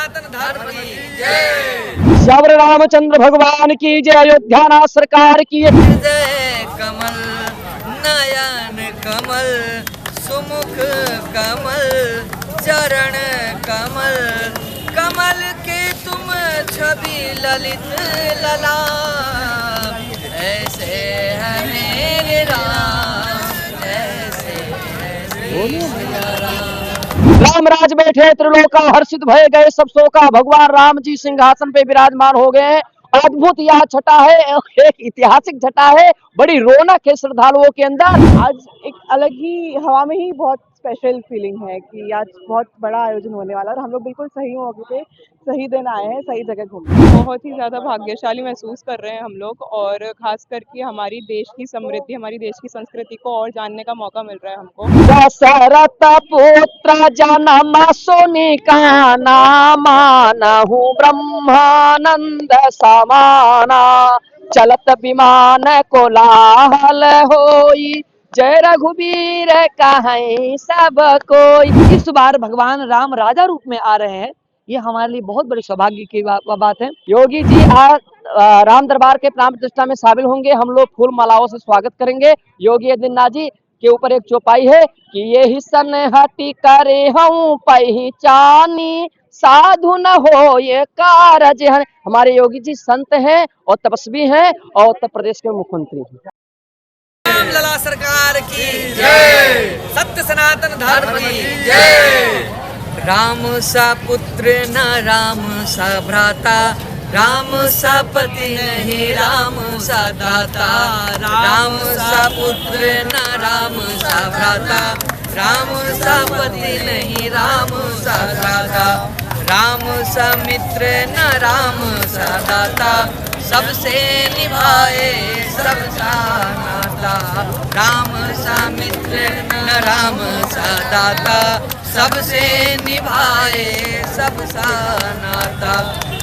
सनातन धर्म की जय। श्यावर रामचंद्र भगवान की जय। अयोध्या सरकार की हृदय कमल नयन कमल सुमुख कमल चरण कमल कमल के तुम छवि ललित लला ऐसे है मेरे राम ऐसे राम राज बैठे त्रिलोका हर्षित भय गए सब शोका। भगवान राम जी सिंहासन पे विराजमान हो गए हैं। अद्भुत यह छटा है, एक ऐतिहासिक छटा है, बड़ी रौनक है श्रद्धालुओं के अंदर। आज एक अलग ही हवा में ही बहुत स्पेशल फीलिंग है कि आज बहुत बड़ा आयोजन होने वाला है और हम लोग बिल्कुल सही मौके पे सही दिन आए हैं, सही जगह घूमने। बहुत ही ज़्यादा भाग्यशाली महसूस कर रहे हैं हम लोग और खास करके हमारी देश की समृद्धि, हमारी देश की संस्कृति को और जानने का मौका मिल रहा है हमको। दशरथ पुत्र जनम सोनिका नामा नहु ब्रह्मानंद समाना चलत विमान कोलाहल होई जय रघुवीर कहाई सब कोई। इस बार भगवान राम राजा रूप में आ रहे हैं, ये हमारे लिए बहुत बड़ी सौभाग्य की बात है। योगी जी आज राम दरबार के प्राण प्रतिष्ठा में शामिल होंगे। हम लोग फूल मालाओं से स्वागत करेंगे। योगी आदित्यनाथ जी के ऊपर एक चौपाई है कि ये ही सन हटी करे हूँ पहचानी साधु न हो ये कारज। हमारे योगी जी संत हैं और तपस्वी हैं और उत्तर प्रदेश के मुख्यमंत्री हैं। राम लला सरकार की जय। सत्य सनातन धर्म की जय। राम सा पुत्र न राम सा भ्राता राम सा पति नहीं राम सा दाता राम सा पुत्र न राम सा भ्राता राम सा पति नहीं राम सा दाता राम सा मित्र न राम सा दाता सबसे निभाए सबका नाता राम सा मित्र न राम सा दाता सबसे निभाए सबका नाता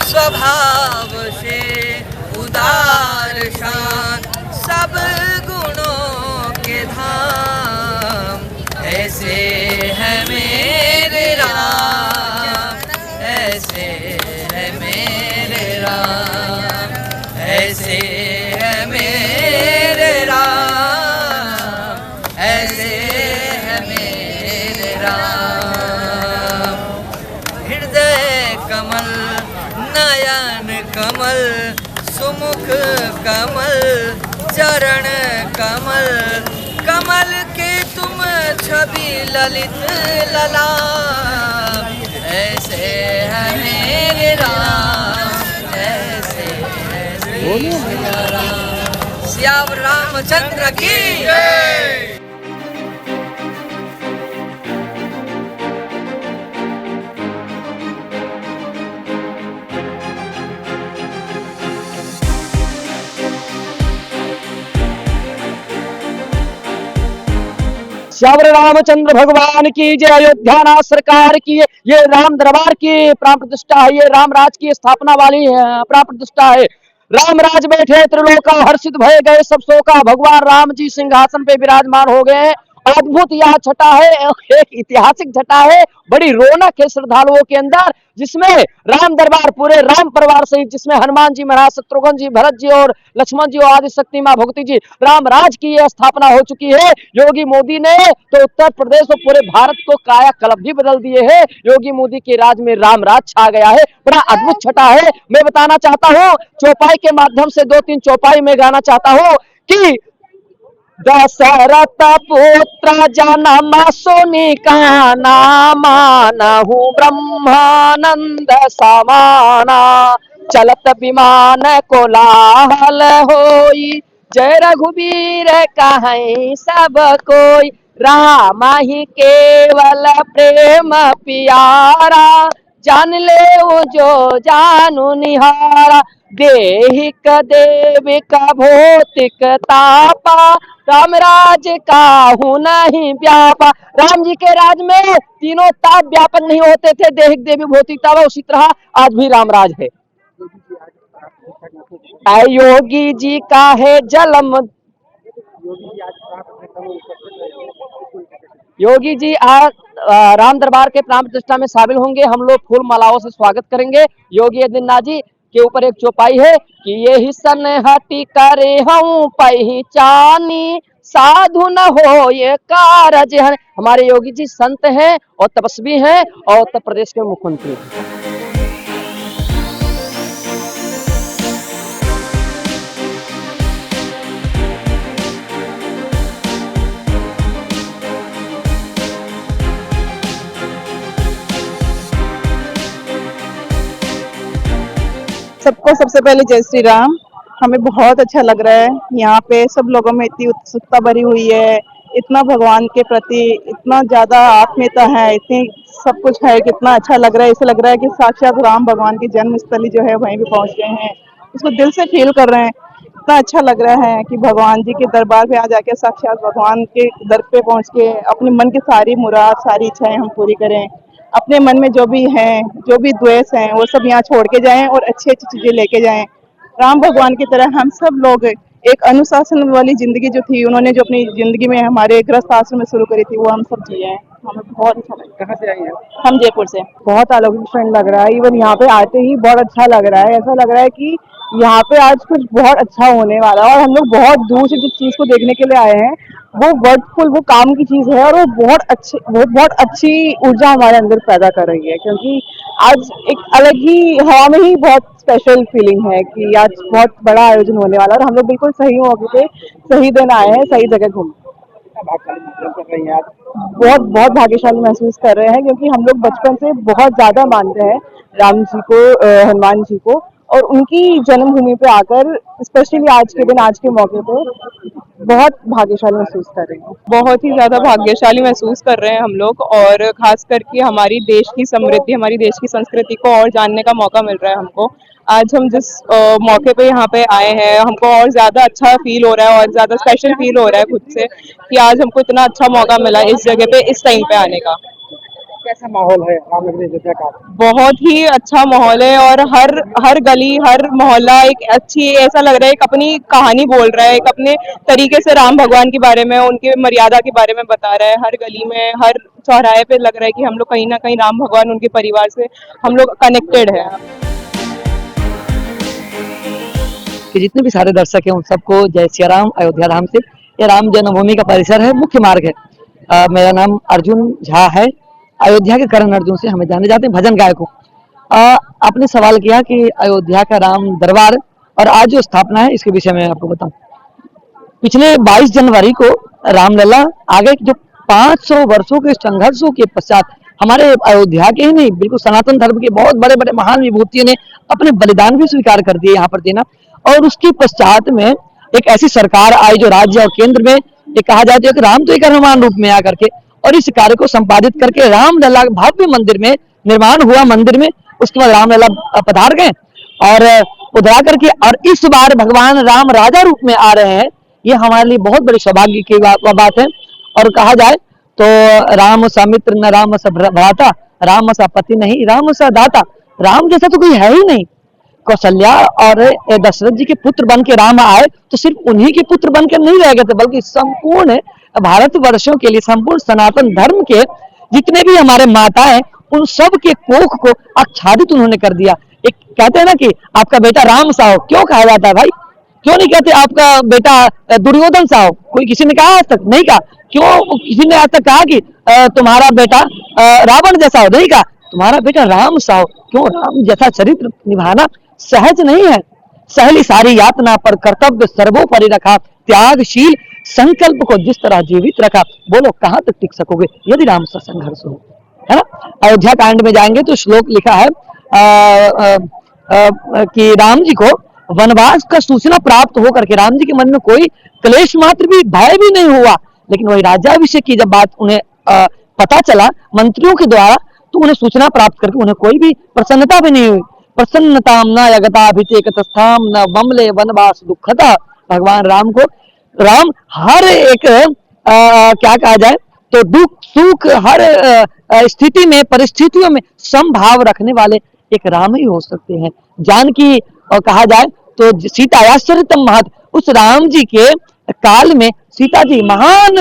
स्वभाव से उदार शान सब गुणों के धाम ऐसे है मेरे राम ऐसे है मेरे राम ऐसे है मेरे राम ऐसे है मेरे राम। हृदय कमल नयन कमल सुमुख कमल चरण कमल कमल के तुम छवि ललित लला ऐसे है मेरे राम ऐसे है मेरा राम। श्याम रामचंद्र की जय। श्यावर रामचंद्र भगवान की जय। अयोध्या सरकार की ये राम दरबार की प्राण प्रतिष्ठा है, ये राम राज की स्थापना वाली प्राण प्रतिष्ठा है। राम राज बैठे त्रिलोका हर्षित भय गए सब शोका। भगवान राम जी सिंहासन पे विराजमान हो गए हैं। अद्भुत यह छटा है, एक ऐतिहासिक छटा है, बड़ी रौनक है श्रद्धालुओं के अंदर, जिसमें राम दरबार पूरे राम परिवार सहित, जिसमें हनुमान जी महाराज, शत्रुघ्न जी, भरत जी और लक्ष्मण जी और आदि शक्ति मां भगवती जी, राम राज की यह स्थापना हो चुकी है। योगी मोदी ने तो उत्तर प्रदेश और पूरे भारत को काया कल्प भी बदल दिए हैं। योगी मोदी के राज में राम राज छा गया है, बड़ा अद्भुत छटा है। मैं बताना चाहता हूँ, चौपाई के माध्यम से दो तीन चौपाई में गाना चाहता हूँ कि दशरथ पुत्र जनम सोनिका नामा नहु ब्रह्मानंद समाना चलत विमान कोलाहल होई जय रघुवीर कहाई सब कोई। राम ही केवल प्रेम प्यारा जान ले जो जानू निहारा देहिक देविक भौतिक तापा राम राज काहू नहीं व्यापा। राम जी के राज में तीनों ताप व्यापक नहीं होते थे, देहिक देवी भौतिक तापा, उसी तरह आज भी राम राज है। योगी जी का है जलम, योगी जी आज राम दरबार के प्राण प्रतिष्ठा में शामिल होंगे। हम लोग फूल मालाओं से स्वागत करेंगे। योगी आदित्यनाथ जी के ऊपर एक चौपाई है कि ये ही सन हटी करे हूँ पहचानी, साधु न हो ये कारज है। हमारे योगी जी संत हैं और तपस्वी हैं और उत्तर प्रदेश के मुख्यमंत्री हैं। सबको सबसे पहले जय श्री राम। हमें बहुत अच्छा लग रहा है, यहाँ पे सब लोगों में इतनी उत्सुकता भरी हुई है, इतना भगवान के प्रति इतना ज्यादा आत्मीयता है, इतनी सब कुछ है, कितना अच्छा लग रहा है। ऐसा लग रहा है कि साक्षात राम भगवान की जन्मस्थली जो है वहीं पे पहुंच गए हैं, उसको दिल से फील कर रहे हैं। इतना अच्छा लग रहा है कि भगवान जी के दरबार पे आ जाके साक्षात भगवान के दर पे पहुंच के अपने मन की सारी मुराद सारी इच्छाएं हम पूरी करें। अपने मन में जो भी है, जो भी द्वेष है, वो सब यहाँ छोड़ के जाएं और अच्छी अच्छी चीजें लेके जाएं। राम भगवान की तरह हम सब लोग एक अनुशासन वाली जिंदगी जो थी, उन्होंने जो अपनी जिंदगी में हमारे गृहस्थ आश्रम में शुरू करी थी, वो हम सब जिए हैं। हमें बहुत अच्छा लगा। कहाँ से आई हैं? हम जयपुर से। बहुत अलौकिक लग रहा है। इवन यहाँ पे आते ही बहुत अच्छा लग रहा है। ऐसा लग रहा है कि यहाँ पे आज कुछ बहुत अच्छा होने वाला है और हम लोग बहुत दूर से जिस चीज को देखने के लिए आए हैं वो वर्डफुल, वो काम की चीज है और वो बहुत अच्छी ऊर्जा हमारे अंदर पैदा कर रही है, क्योंकि आज एक अलग ही हवा में ही बहुत स्पेशल फीलिंग है कि आज बहुत बड़ा आयोजन होने वाला है और हम लोग बिल्कुल सही मौके पे सही दिन आए हैं, सही जगह घूम। बहुत बहुत भाग्यशाली महसूस कर रहे हैं, क्योंकि हम लोग बचपन से बहुत ज्यादा मानते हैं राम जी को, हनुमान जी को, और उनकी जन्मभूमि पे आकर स्पेशली आज के दिन, आज के मौके पे बहुत भाग्यशाली महसूस कर रहे हैं। बहुत ही ज्यादा भाग्यशाली महसूस कर रहे हैं हम लोग, और खास करके हमारी देश की समृद्धि, हमारी देश की संस्कृति को और जानने का मौका मिल रहा है हमको। आज हम जिस मौके पे यहाँ पे आए हैं, हमको और ज्यादा अच्छा फील हो रहा है और ज्यादा स्पेशल फील हो रहा है खुद से कि आज हमको इतना अच्छा मौका मिला इस जगह पे इस टाइम पे आने का। कैसा माहौल है रामनगरी अयोध्या का? बहुत ही अच्छा माहौल है और हर गली, हर मोहल्ला एक अच्छी, ऐसा लग रहा है एक अपनी कहानी बोल रहा है, एक अपने तरीके से राम भगवान के बारे में, उनके मर्यादा के बारे में बता रहा है। हर गली में, हर चौराहे पे लग रहा है कि हम लोग कहीं ना कहीं राम भगवान, उनके परिवार से हम लोग कनेक्टेड है। कि जितने भी सारे दर्शक हैं उन सबको जय श्री राम। अयोध्या धाम से ये राम जन्मभूमि का परिसर है, मुख्य मार्ग है। मेरा नाम अर्जुन झा है। अयोध्या के करण अर्जुन से हमें जाने जाते हैं, भजन गायक हूँ। आपने सवाल किया कि अयोध्या का राम दरबार और आज जो स्थापना है इसके विषय में आपको बताऊं। पिछले 22 जनवरी को रामलला आगे जो 500 वर्षों के संघर्षों के पश्चात हमारे अयोध्या के ही नहीं, बिल्कुल सनातन धर्म के बहुत बड़े बड़े महान विभूतियों ने अपने बलिदान भी स्वीकार कर दिए यहाँ पर देना। और उसके पश्चात में एक ऐसी सरकार आई जो राज्य और केंद्र में एक कहा जाए तो एक राम तो एक हनुमान रूप में आकर के और इस कार्य को संपादित करके रामलला भव्य मंदिर में निर्माण हुआ। मंदिर में उसके बाद रामलला पधार गए और उधरा करके, और इस बार भगवान राम राजा रूप में आ रहे हैं। ये हमारे लिए बहुत बड़ी सौभाग्य की बात है। और कहा जाए तो राम सा मित्र न राम सा भ्राता, राम सा पति नहीं राम सा दाता। राम जैसा तो कोई है ही नहीं। कौशल्या और दशरथ जी के पुत्र बन के राम आए तो सिर्फ उन्हीं के पुत्र बन के नहीं रह गए थे, बल्कि संपूर्ण भारतवर्षों के लिए, संपूर्ण सनातन धर्म के जितने भी हमारे माता हैं उन सब के कोख को आच्छादित उन्होंने कर दिया। एक कहते हैं ना कि आपका बेटा राम सा हो, क्यों कहा जाता है भाई? क्यों नहीं कहते आपका बेटा दुर्योधन सा हो? कोई किसी ने कहा आज तक? नहीं कहा। क्यों किसी ने आज तक कहा कि तुम्हारा बेटा रावण जैसा हो? नहीं कहा। तुम्हारा बेटा राम सा हो। क्यों? राम जैसा चरित्र निभाना सहज नहीं है। सहली सारी यातना पर कर्तव्य सर्वोपरि रखा, त्यागशील संकल्प को जिस तरह जीवित रखा, बोलो कहां तक टिक सकोगे यदि राम सा संघर्ष हो, है ना? अयोध्या कांड में जाएंगे तो श्लोक लिखा है कि राम जी को वनवास का सूचना प्राप्त होकर के राम जी के मन में कोई क्लेश मात्र भी, भय भी नहीं हुआ। लेकिन वही राज्याभिषेक की जब बात उन्हें पता चला मंत्रियों के द्वारा, तो उन्हें सूचना प्राप्त करके उन्हें कोई भी प्रसन्नता भी नहीं हुई। प्रसन्नताम न यगताभिषेकतस्थाम न वमले वनवास दुखता। भगवान राम को, राम हर एक क्या कहा जाए तो दुख सुख हर स्थिति में, परिस्थितियों में समभाव रखने वाले एक राम ही हो सकते हैं। जानकी और कहा जाए तो सीता आश्चर्यतम महत, उस राम जी के काल में सीता जी महान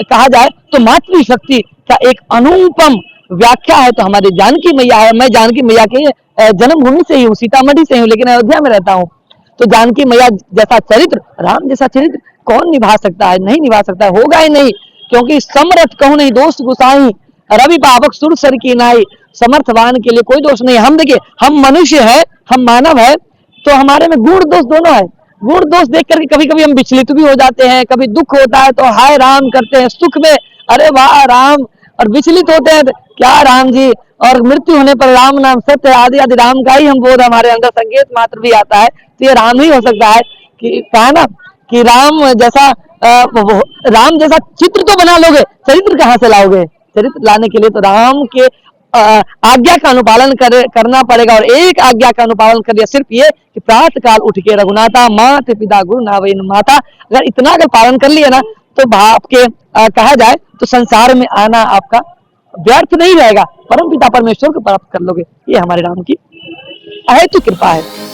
कहा जाए तो मातृशक्ति का एक अनुपम व्याख्या है तो हमारी जानकी मैया है। मैं जानकी मैया के जन्मभूमि से ही हूँ, सीतामढ़ी से हूँ, लेकिन अयोध्या में रहता हूँ। तो जानकी मैया जैसा चरित्र, राम जैसा चरित्र कौन निभा सकता है? नहीं निभा सकता है, होगा ही नहीं, क्योंकि समरथ कहूं नहीं दोष गुसाई, रवि पावक सुर सर की नाई, समर्थवान के लिए कोई दोष नहीं। हम देखिए, हम मनुष्य है, हम मानव है, तो हमारे में गुण दोष दोनों है। गुण दोष देख करके कभी कभी हम विचलित भी हो जाते हैं, कभी दुख होता है तो हाय राम करते हैं, सुख में अरे वाह राम, और विचलित होते हैं तो क्या राम जी, और मृत्यु होने पर राम नाम सत्य आदि आदि राम का ही हम बोध हमारे अंदर संकेत मात्र भी आता है तो ये राम ही हो सकता है। कि कहा ना कि राम जैसा राम जैसा चित्र तो बना लोगे, चरित्र कहाँ से लाओगे? चरित्र लाने के लिए तो राम के आज्ञा का अनुपालन करना पड़ेगा। और एक आज्ञा का अनुपालन कर लिया, सिर्फ ये कि प्रातः काल उठ के रघुनाथा मात पिता गुरु नावैन माता, अगर इतना अगर पालन कर लिया ना तो आपके कहा जाए तो संसार में आना आपका व्यर्थ नहीं रहेगा, परम पिता परमेश्वर को प्राप्त कर लोगे। ये हमारे राम की अहेतु कृपा है।